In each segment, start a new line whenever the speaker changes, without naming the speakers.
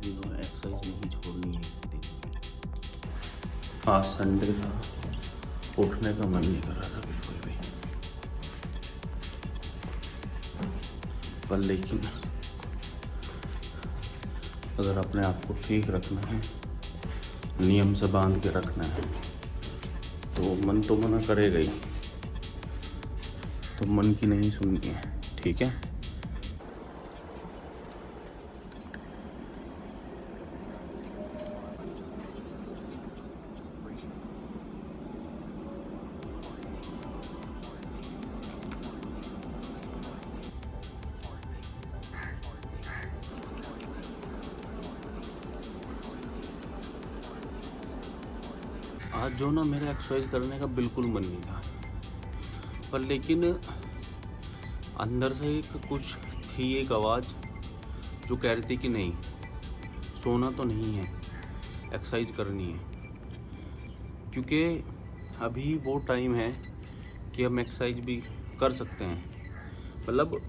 दिनों एक्सरसाइज नहीं छोड़नी है एक दिन। आज संडे था, उठने का मन नहीं कर रहा था बिल्कुल भी, पर लेकिन अगर अपने आप को ठीक रखना है, नियम से बांध के रखना है, तो मन तो मना करेगा ही, तो मन की नहीं सुननी है, ठीक है। आज जो ना मेरा एक्सरसाइज करने का बिल्कुल मन नहीं था, पर लेकिन अंदर से एक कुछ थी, एक आवाज़ जो कह रही थी कि नहीं, सोना तो नहीं है, एक्सरसाइज करनी है, क्योंकि अभी वो टाइम है कि हम एक्सरसाइज भी कर सकते हैं। मतलब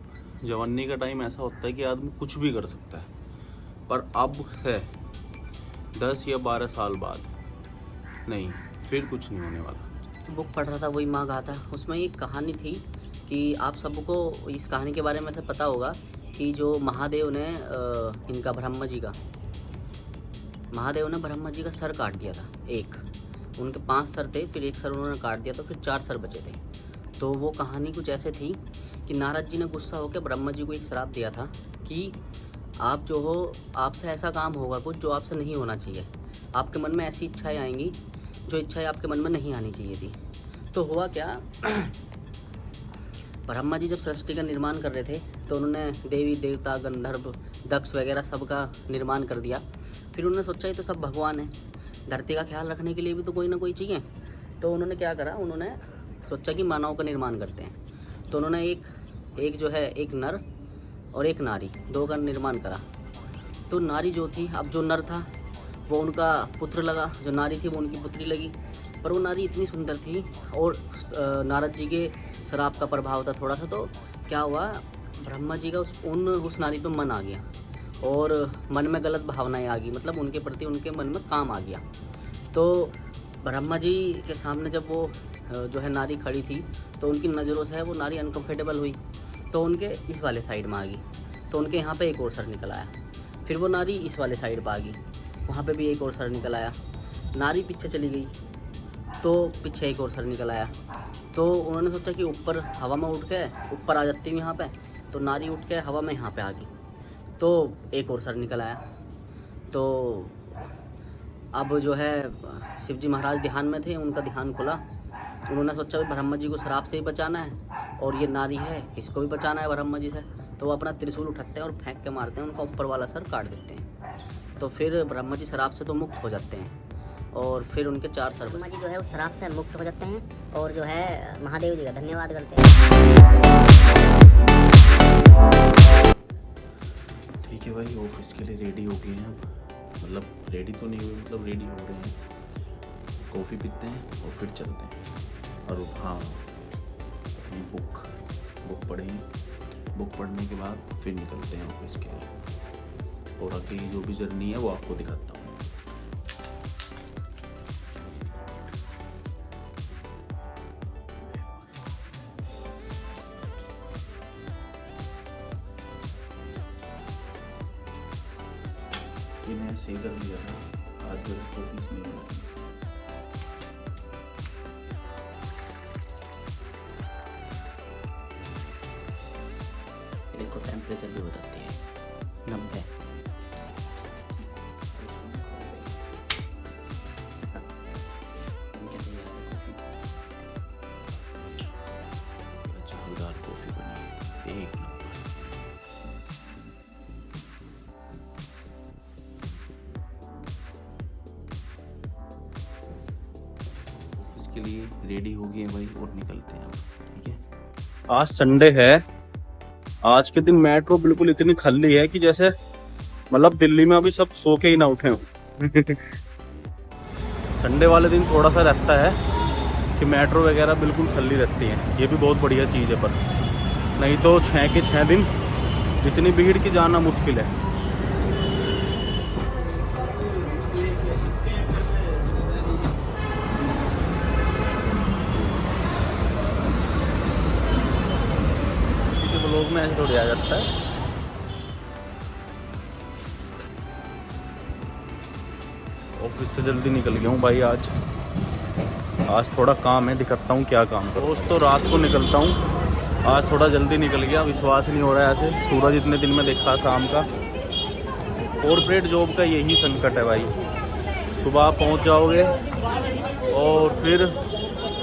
जवानी का टाइम ऐसा होता है कि आदमी कुछ भी कर सकता है, पर अब से 10 या 12 साल बाद नहीं, फिर कुछ नहीं होने वाला।
बुक पढ़ रहा था, वही माँ गाथा, उसमें एक कहानी थी कि आप सबको इस कहानी के बारे में से पता होगा कि जो महादेव ने इनका ब्रह्मा जी का सर काट दिया था। एक उनके 5 सर थे, फिर एक सर उन्होंने काट दिया, तो फिर 4 सर बचे थे। तो वो कहानी कुछ ऐसे थी कि नारद जी ने गुस्सा होकर ब्रह्मा जी को एक श्राप दिया था कि आप जो हो, आपसे ऐसा काम होगा कुछ जो आपसे नहीं होना चाहिए, आपके मन में ऐसी इच्छाएं आएंगी जो इच्छाएं आपके मन में नहीं आनी चाहिए थी। तो हुआ क्या, ब्रह्मा जी जब सृष्टि का निर्माण कर रहे थे तो उन्होंने देवी देवता गंधर्व दक्ष वगैरह सब का निर्माण कर दिया। फिर उन्होंने सोचा ये तो सब भगवान है, धरती का ख्याल रखने के लिए भी तो कोई ना कोई चाहिए। तो उन्होंने क्या करा, उन्होंने सोचा कि मानव का निर्माण करते हैं। तो उन्होंने एक जो है, एक नर और एक नारी, 2 का निर्माण करा। तो नारी जो थी, अब जो नर था वो उनका पुत्र लगा, जो नारी थी वो उनकी पुत्री लगी। पर वो नारी इतनी सुंदर थी और नारद जी के श्राप का प्रभाव था थोड़ा सा, तो क्या हुआ, ब्रह्मा जी का उस नारी पे मन आ गया और मन में गलत भावनाएं आ गई, मतलब उनके प्रति उनके मन में काम आ गया। तो ब्रह्मा जी के सामने जब वो जो है नारी खड़ी थी, तो उनकी नज़रों से वो नारी अनकम्फर्टेबल हुई, तो उनके इस वाले साइड में आ गई, तो उनके यहाँ पे एक और सर निकल आया। फिर वो नारी इस वाले साइड पर आ गई, वहाँ पे भी एक और सर निकल आया। नारी पीछे चली गई तो पीछे एक और सर निकल आया। तो उन्होंने सोचा कि ऊपर हवा में उठ के ऊपर आ जाती हूँ यहाँ पे, तो नारी उठ के हवा में यहाँ पे आ गई, तो एक और सर निकल आया। तो अब जो है शिव जी महाराज ध्यान में थे, उनका ध्यान खुला, उन्होंने सोचा भाई ब्रह्मा जी को श्राप से ही बचाना है और ये नारी है इसको भी बचाना है ब्रह्मा जी से। तो वो अपना त्रिशूल उठाते हैं और फेंक के मारते हैं, उनका ऊपर वाला सर काट देते हैं। तो फिर ब्रह्मा जी श्राप से तो मुक्त हो जाते हैं और फिर उनके 4 सर
ब्रह्मा जी जो है उस श्राप से मुक्त हो जाते हैं और जो है महादेव जी का धन्यवाद करते हैं।
ठीक है भाई, ऑफिस के लिए रेडी हो गए हैं, मतलब रेडी तो नहीं हुए, मतलब रेडी हो रहे हैं, कॉफ़ी पीते हैं और फिर चलते हैं। और हाँ, बुक पढ़ेंगे, बुक पढ़ने के बाद फिर निकलते हैं ऑफिस के लिए, और आगे की जो भी जर्नी है वो आपको दिखाता हूँ। ये मैंने सही कर लिया था, आज मेरे ऑफिस में
देखो टेम्परेचर भी बताती है 90।
जोरदार कॉफी बनी, एक नंबर। ऑफिस के लिए रेडी हो गए भाई और निकलते हैं, ठीक है। आज संडे है, आज के दिन मेट्रो बिल्कुल इतनी खाली है कि जैसे मतलब दिल्ली में अभी सब सो के ही ना उठे हो। संडे वाले दिन थोड़ा सा रहता है कि मेट्रो वगैरह बिल्कुल खाली रहती है, ये भी बहुत बढ़िया चीज़ है, पर नहीं तो 6 के 6 दिन इतनी भीड़ की जाना मुश्किल है। बजे आ जाता है। ऑफिस से जल्दी निकल गया हूँ भाई आज थोड़ा काम है, दिखाता हूँ क्या काम है। रोज़ तो रात को निकलता हूँ, आज थोड़ा जल्दी निकल गया। विश्वास नहीं हो रहा है ऐसे, सूरज इतने दिन में देखा शाम का। कॉर्पोरेट जॉब का यही संकट है भाई, सुबह पहुँच जाओगे और फिर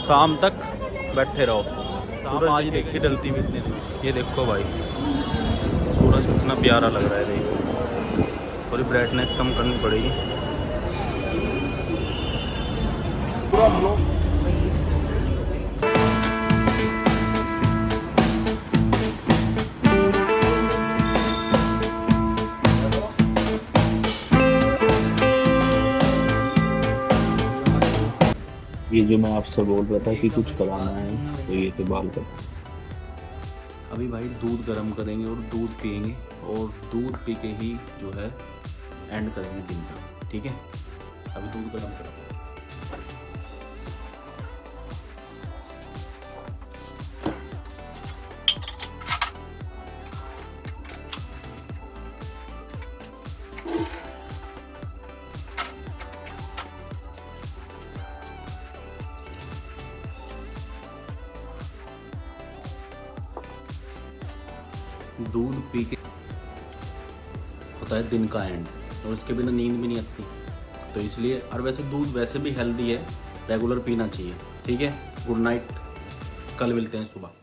शाम तक बैठे रहो। सूरज आज देखिए ढलती हुई इतने दिन, ये देखो भाई सूरज कितना प्यारा लग रहा है। देखो थोड़ी ब्राइटनेस कम करनी पड़ेगी। पूरा ब्लॉक
ये जो मैं आपसे बोल रहा था कि कुछ कराना है तो ये तो बाल का।
अभी भाई दूध गर्म करेंगे और दूध पियेंगे, और दूध पी के ही जो है एंड करेंगे दिन का, ठीक है। अभी दूध गर्म करेंगे। दूध पी के होता है दिन का एंड, और उसके बिना नींद भी नहीं आती, तो इसलिए। और वैसे दूध वैसे भी हेल्दी है, रेगुलर पीना चाहिए, ठीक है। गुड नाइट, कल मिलते हैं सुबह।